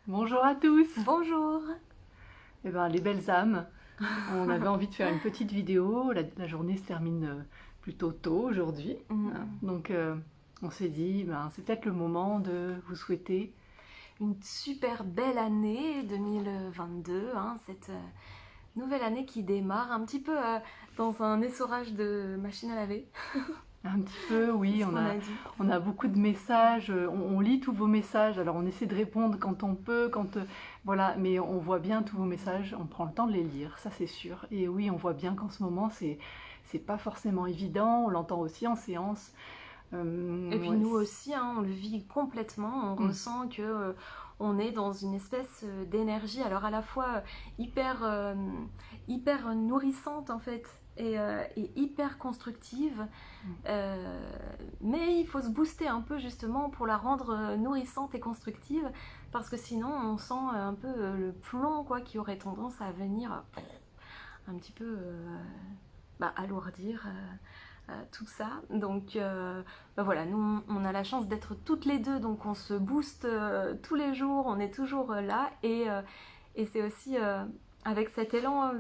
Bonjour à tous. Bonjour. Eh ben, les belles âmes, on avait envie de faire une petite vidéo. La journée se termine plutôt tôt aujourd'hui. Hein. Donc, on s'est dit, c'est peut-être le moment de vous souhaiter Une super belle année 2022, cette nouvelle année qui démarre un petit peu dans un essorage de machine à laver, un petit peu. c'est Oui, ce qu'on a dit. on a beaucoup de messages. On lit tous vos messages. Alors, on essaie de répondre quand on peut, voilà. Mais on voit bien tous vos messages. On prend le temps de les lire, ça c'est sûr. Et oui, on voit bien qu'en ce moment, c'est pas forcément évident. On l'entend aussi en séance. Et puis Ouais, nous aussi, on le vit complètement, on ressent que on est dans une espèce d'énergie, alors à la fois hyper nourrissante en fait, et hyper constructive, mais il faut se booster un peu justement pour la rendre nourrissante et constructive, parce que sinon on sent un peu le plomb quoi, qui aurait tendance à venir un petit peu alourdir tout ça. Donc voilà, nous on a la chance d'être toutes les deux, donc on se booste tous les jours, on est toujours là, et c'est aussi avec cet élan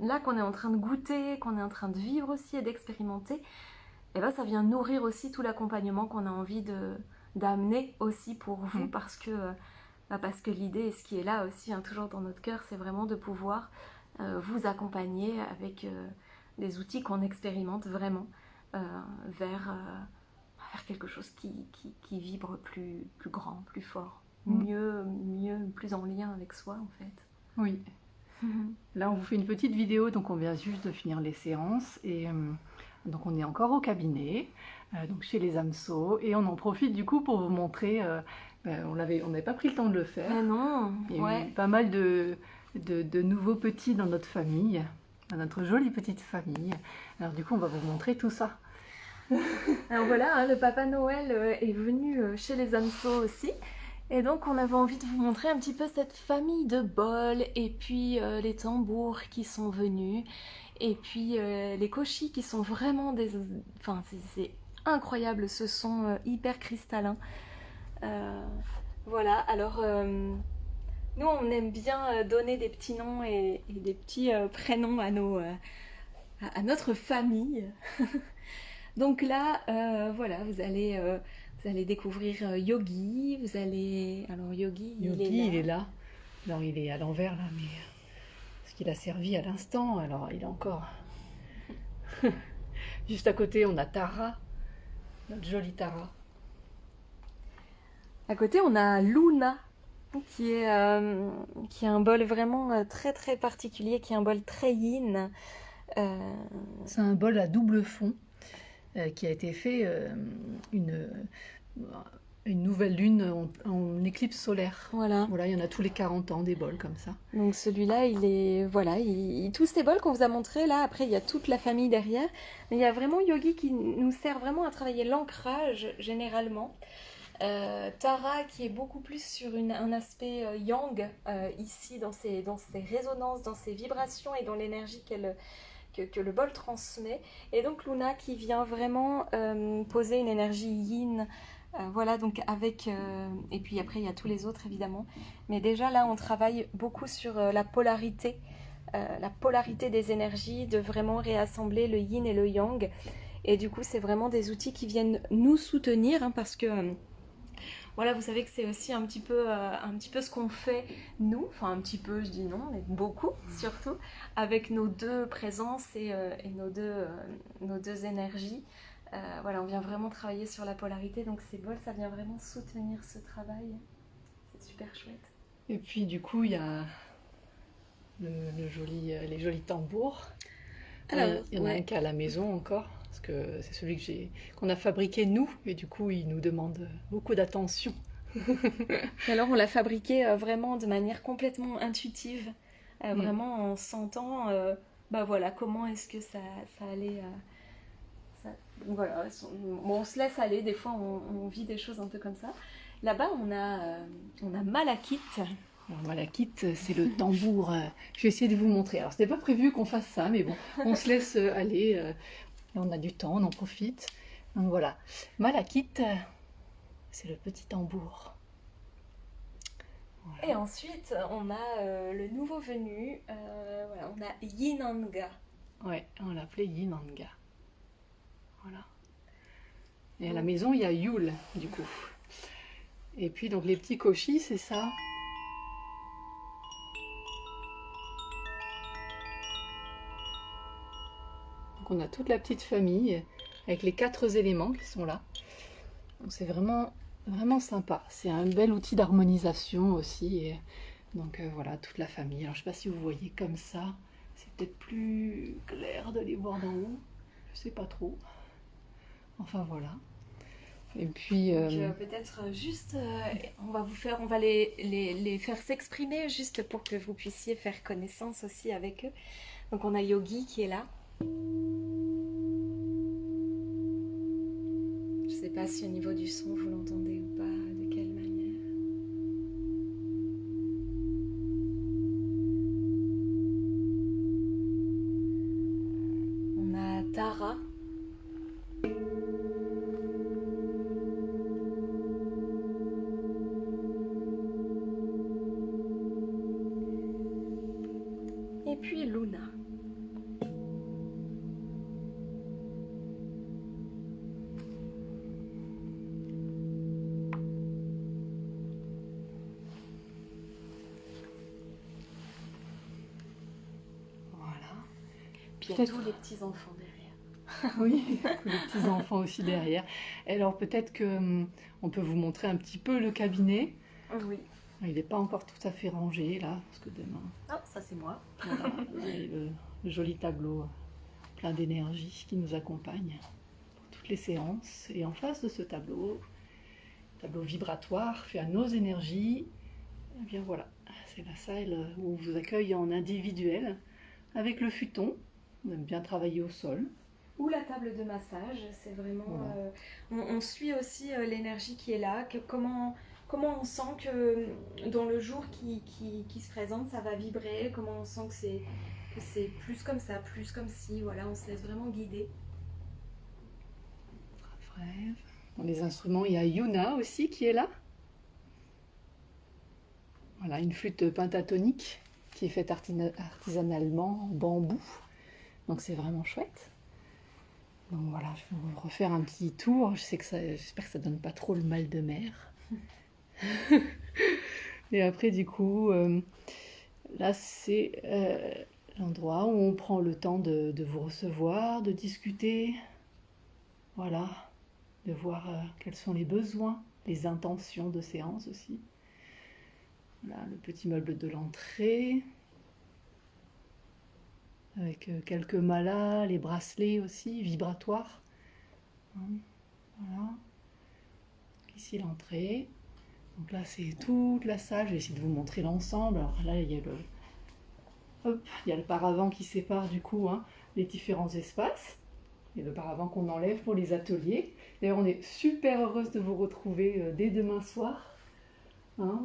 là qu'on est en train de goûter, qu'on est en train de vivre aussi et d'expérimenter, et ben ça vient nourrir aussi tout l'accompagnement qu'on a envie d'amener aussi pour vous, parce que l'idée, et ce qui est là aussi toujours dans notre cœur, c'est vraiment de pouvoir vous accompagner avec des outils qu'on expérimente vraiment euh, vers, vers quelque chose qui vibre plus grand, plus fort, mieux, plus en lien avec soi en fait. oui. Là, on vous fait une petite vidéo, donc on vient juste de finir les séances et donc on est encore au cabinet, donc chez les AMSO, et on en profite du coup pour vous montrer. On n'avait pas pris le temps de le faire. Mais non, Il y a eu ouais. pas mal de nouveaux petits dans notre famille, dans notre jolie petite famille. Alors du coup, on va vous montrer tout ça. Alors voilà, le Papa Noël est venu chez les AMSO aussi. Et donc on avait envie de vous montrer un petit peu cette famille de bols, et puis les tambours qui sont venus, et puis les koshis qui sont vraiment des... Enfin c'est incroyable, ce son hyper cristallin. Euh, voilà, alors nous on aime bien donner des petits noms et des petits prénoms à notre famille. Donc là, voilà, vous allez découvrir Yogi. Vous allez, alors Yogi, il est Yogi, là. il est là. Alors il est à l'envers là, mais parce qu'il a servi à l'instant, alors il est encore. Juste à côté, on a Tara, notre jolie Tara. À côté, on a Luna, qui est un bol vraiment très très particulier, qui est un bol très yin. Euh, C'est un bol à double fond qui a été fait une, une nouvelle lune en éclipse solaire. voilà. Voilà, il y en a tous les 40 ans des bols comme ça. Donc celui-là, il est voilà, tous ces bols qu'on vous a montrés là. Après, il y a toute la famille derrière, mais il y a vraiment Yogi qui nous sert vraiment à travailler l'ancrage généralement. Tara qui est beaucoup plus sur un aspect yang ici dans ses résonances, dans ses vibrations et dans l'énergie que le bol transmet. Et donc Luna qui vient vraiment poser une énergie yin. Voilà, donc avec... et puis après, il y a tous les autres, évidemment. Mais déjà, là, on travaille beaucoup sur la polarité des énergies, de vraiment réassembler le yin et le yang. Et du coup, c'est vraiment des outils qui viennent nous soutenir, parce que... voilà, vous savez que c'est aussi un petit peu ce qu'on fait nous, enfin un petit peu, je dis non, mais beaucoup surtout, avec nos deux présences et nos deux énergies. Voilà, on vient vraiment travailler sur la polarité, donc ces bols, ça vient vraiment soutenir ce travail. C'est super chouette. Et puis du coup, il y a les jolis tambours. Alors, Il y en a un ouais. qui est à la maison encore, parce que c'est celui qu'on a fabriqué nous, et du coup, il nous demande beaucoup d'attention. Et alors, on l'a fabriqué vraiment de manière complètement intuitive, Mm. vraiment en sentant, bah voilà, comment est-ce que ça allait. Ça- voilà, bon, on se laisse aller, des fois on vit des choses un peu comme ça. Là-bas, on a Malakit. Alors, Malakite, c'est le tambour. Je vais essayer de vous montrer. Alors, c'était pas prévu qu'on fasse ça, mais bon, on se laisse aller. Là, on a du temps, on en profite. Donc voilà. Malakite, c'est le petit tambour. Et ensuite, on a le nouveau venu, voilà, on a Yinanga. Ouais, on l'appelait Yinanga. Voilà. Et à la Donc, maison, il y a Yule, du coup. Et puis, donc, les petits koshis, c'est ça. Donc, on a toute la petite famille avec les 4 éléments qui sont là. Donc, c'est vraiment, vraiment sympa. C'est un bel outil d'harmonisation aussi. Et donc, voilà, toute la famille. Alors, je ne sais pas si vous voyez comme ça. C'est peut-être plus clair de les voir d'en haut. Je ne sais pas trop. Enfin, voilà. Et puis, peut-être juste, on va les faire s'exprimer juste pour que vous puissiez faire connaissance aussi avec eux. Donc on a Yogi qui est là. Je sais pas si au niveau du son vous l'entendez ou pas, de quelle manière. On a Tara. Et puis Luna. voilà. Puis il y a Peut-être. tous les petits enfants derrière. Oui, tous les petits enfants aussi derrière. Et alors peut-être que on peut vous montrer un petit peu le cabinet. Oui. Il n'est pas encore tout à fait rangé là, parce que demain, Ah, ça c'est moi. voilà, vous avez le joli tableau plein d'énergie qui nous accompagne pour toutes les séances. Et en face de ce tableau vibratoire fait à nos énergies, eh bien voilà, c'est la salle où on vous accueille en individuel avec le futon. On aime bien travailler au sol. Ou la table de massage, c'est vraiment... Voilà. on suit aussi l'énergie qui est là, comment on sent que dans le jour qui se présente, ça va vibrer, comment on sent que c'est plus comme ça, plus comme ci, voilà, on se laisse vraiment guider. Bref. Dans les instruments, il y a Yuna aussi qui est là. Voilà, une flûte pentatonique qui est faite artisanalement en bambou. Donc c'est vraiment chouette. Donc voilà, je vais vous refaire un petit tour. J'espère que ça donne pas trop le mal de mer. Et après, du coup, là, c'est l'endroit où on prend le temps de vous recevoir, de discuter. Voilà, de voir quels sont les besoins, les intentions de séance aussi. Voilà, le petit meuble de l'entrée. Avec quelques malas, les bracelets aussi, vibratoires. Voilà. Ici l'entrée. Donc là c'est toute la salle, je vais essayer de vous montrer l'ensemble. Alors là il y a le paravent qui sépare du coup les différents espaces. Et le paravent qu'on enlève pour les ateliers. D'ailleurs on est super heureuse de vous retrouver dès demain soir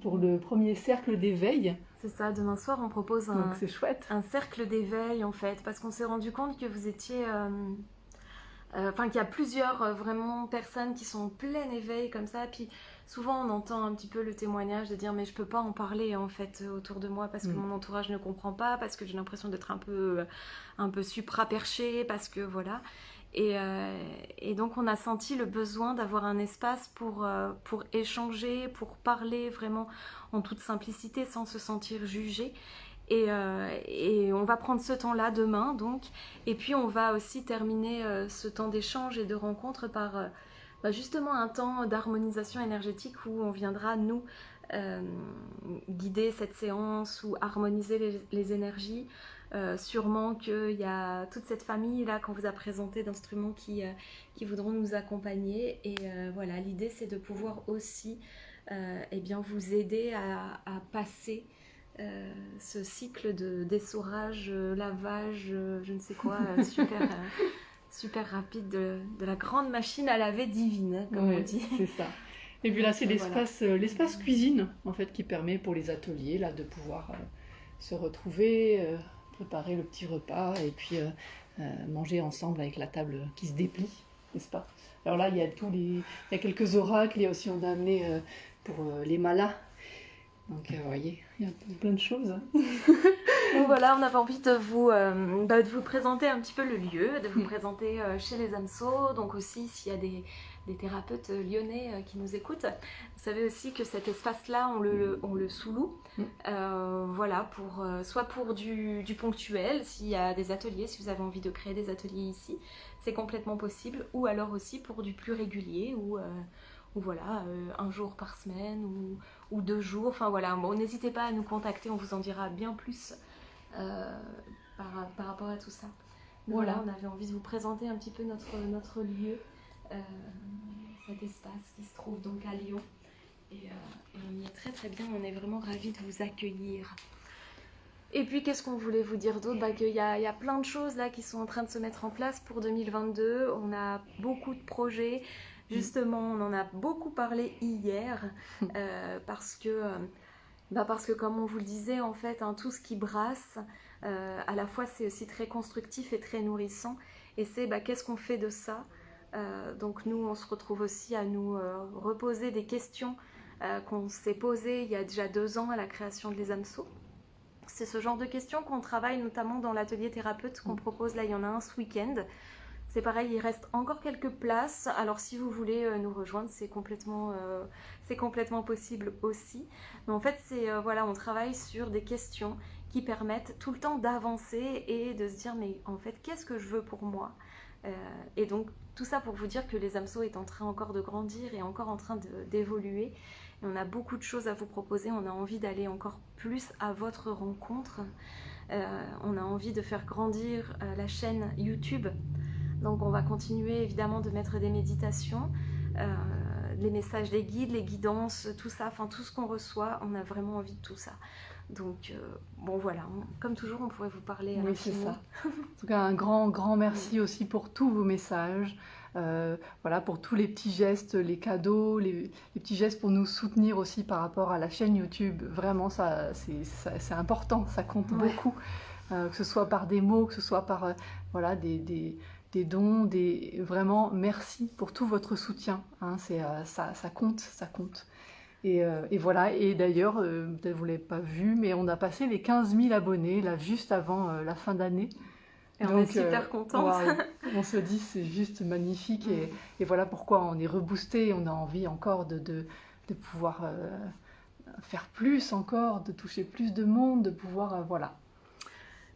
pour le premier cercle d'éveil. C'est ça, demain soir on propose Donc c'est chouette. un cercle d'éveil en fait, parce qu'on s'est rendu compte que vous étiez... qu'il y a plusieurs vraiment personnes qui sont en plein éveil comme ça, puis souvent on entend un petit peu le témoignage de dire mais je peux pas en parler en fait autour de moi parce que mon entourage ne comprend pas, parce que j'ai l'impression d'être un peu supra perché, parce que voilà. Et donc on a senti le besoin d'avoir un espace pour échanger, pour parler vraiment en toute simplicité sans se sentir jugé. Et on va prendre ce temps-là demain, donc. Et puis on va aussi terminer ce temps d'échange et de rencontre par justement un temps d'harmonisation énergétique où on viendra nous guider cette séance ou harmoniser les énergies. Sûrement qu'il y a toute cette famille-là qu'on vous a présenté d'instruments qui voudront nous accompagner. Et voilà, l'idée c'est de pouvoir aussi vous aider à passer ce cycle de dessourage, lavage, je ne sais quoi, super rapide de la grande machine à laver divine, comme on dit. C'est ça. Et puis là, c'est l'espace cuisine, en fait, qui permet pour les ateliers là, de pouvoir se retrouver, préparer le petit repas et puis manger ensemble avec la table qui se déplie, n'est-ce pas? Alors là, il y a quelques oracles, il y a aussi, on a amené pour les malas, Donc, vous voyez, il y a plein de choses. Donc voilà, on avait envie de vous présenter un petit peu le lieu, de vous présenter chez les AMSO, donc aussi s'il y a des thérapeutes lyonnais qui nous écoutent. Vous savez aussi que cet espace-là, on le sous-loue, voilà, soit pour du ponctuel, s'il y a des ateliers, si vous avez envie de créer des ateliers ici, c'est complètement possible, ou alors aussi pour du plus régulier, ou voilà, un jour par semaine, ou 2 jours, enfin voilà, bon, n'hésitez pas à nous contacter, on vous en dira bien plus euh, par rapport à tout ça. Voilà, on avait envie de vous présenter un petit peu notre lieu, cet espace qui se trouve donc à Lyon. Et on y est très très bien, on est vraiment ravis de vous accueillir. Et puis qu'est-ce qu'on voulait vous dire d'autre, qu'il y a plein de choses là qui sont en train de se mettre en place pour 2022. On a beaucoup de projets. Justement, on en a beaucoup parlé hier parce que comme on vous le disait, en fait, hein, tout ce qui brasse, à la fois c'est aussi très constructif et très nourrissant. Et c'est qu'est-ce qu'on fait de ça. Donc nous, on se retrouve aussi à nous reposer des questions qu'on s'est posées il y a déjà 2 ans à la création de Les AMSO. C'est ce genre de questions qu'on travaille notamment dans l'atelier thérapeute qu'on propose. Là, il y en a un ce week-end. C'est pareil, il reste encore quelques places. Alors si vous voulez nous rejoindre, c'est complètement possible aussi. Mais en fait, voilà, on travaille sur des questions qui permettent tout le temps d'avancer et de se dire, mais en fait, qu'est-ce que je veux pour moi ? Et donc, tout ça pour vous dire que les AMSO est en train encore de grandir et encore en train d'évoluer. Et on a beaucoup de choses à vous proposer. On a envie d'aller encore plus à votre rencontre. On a envie de faire grandir la chaîne YouTube. Donc on va continuer évidemment de mettre des méditations, les messages, les guides, les guidances, tout ça, enfin tout ce qu'on reçoit, on a vraiment envie de tout ça. Donc bon voilà, comme toujours on pourrait vous parler à Oui, c'est ça. En tout cas, un grand merci aussi pour tous vos messages, voilà, pour tous les petits gestes, les cadeaux, les petits gestes pour nous soutenir aussi par rapport à la chaîne YouTube. Vraiment, c'est important, ça compte beaucoup, que ce soit par des mots, que ce soit par voilà, des dons, vraiment merci pour tout votre soutien, hein, ça compte, ça compte. Et voilà, et d'ailleurs, peut-être vous ne l'avez pas vu, mais on a passé les 15 000 abonnés, là, juste avant la fin d'année. Et on est super contente. On se dit, c'est juste magnifique, et voilà pourquoi on est reboosté, on a envie encore de pouvoir faire plus encore, de toucher plus de monde, de pouvoir, voilà.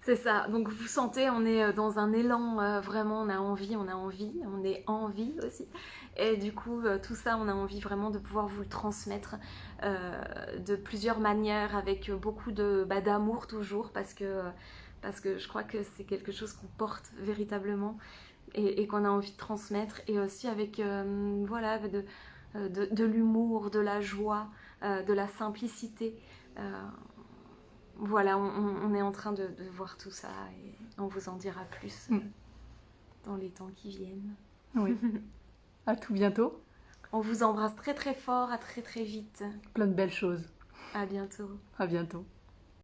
C'est ça, donc vous sentez, on est dans un élan, vraiment, on est en vie aussi. Et du coup, tout ça, on a envie vraiment de pouvoir vous le transmettre de plusieurs manières, avec beaucoup d'amour toujours, parce que je crois que c'est quelque chose qu'on porte véritablement et qu'on a envie de transmettre, et aussi avec voilà, de l'humour, de la joie, de la simplicité. Voilà, on est en train de voir tout ça et on vous en dira plus dans les temps qui viennent. Oui. À tout bientôt. On vous embrasse très très fort, à très très vite. Plein de belles choses. À bientôt. À bientôt.